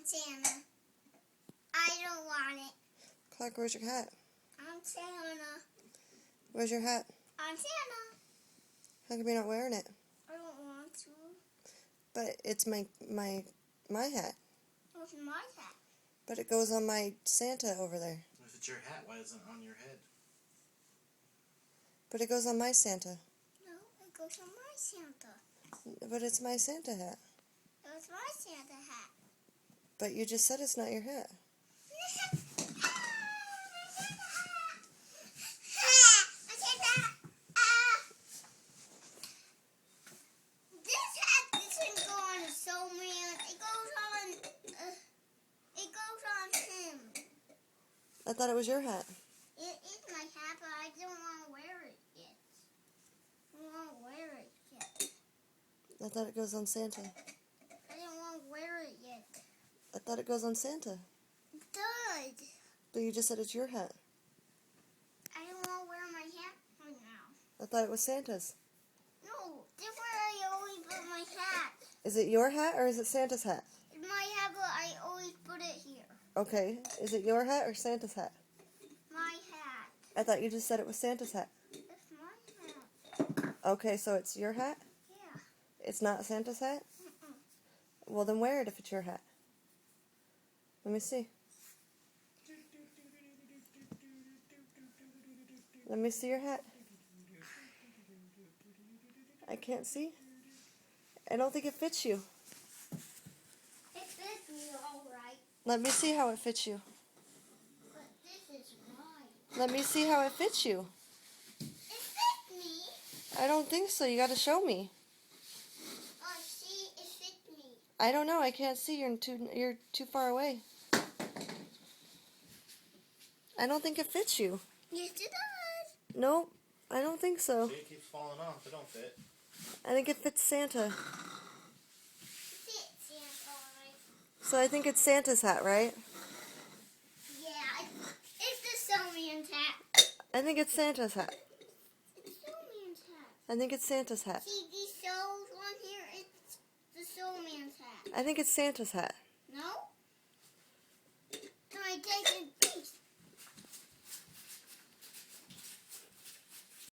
Santa. I don't want it. Clark, where's your hat? I'm Santa. Where's your hat? I'm Santa. How come you're not wearing it? I don't want to. But it's my hat. What's my hat? But it goes on my Santa over there. If it's your hat, why isn't it on your head? But it goes on my Santa. No, it goes on my Santa. But it's my Santa hat. It was my Santa hat. But you just said it's not your hat. I thought it was your hat. It is my hat, but I don't want to wear it yet. I don't want to wear it yet. I thought it goes on Santa. I don't want to wear it yet. I thought it goes on Santa. It does. But you just said it's your hat. I don't want to wear my hat right now. I thought it was Santa's. No, that's where I always put my hat. Is it your hat or is it Santa's hat? It's my hat, but I always put it here. Okay. Is it your hat or Santa's hat? My hat. I thought you just said it was Santa's hat. It's my hat. Okay, so it's your hat? Yeah. It's not Santa's hat? Mm-mm. Well, then wear it if it's your hat. Let me see. Let me see your hat. I can't see. I don't think it fits you. It fits me all right, Let me see how it fits you. but this is mine. Let me see how it fits you. It fits me. I don't think so. You got to show me. Oh, see, it fits me. I don't know. I can't see. You're too far away. I don't think it fits you. Yes, it does. Nope. I don't think so. See, it keeps falling off. It don't fit. I think it fits Santa. It fits Santa, all right. So I think it's Santa's hat, right? Yeah, it's the snowman's hat. I think it's Santa's hat. It's the snowman's hat. I think it's Santa's hat. See these shells on here? It's the snowman's hat. I think it's Santa's hat.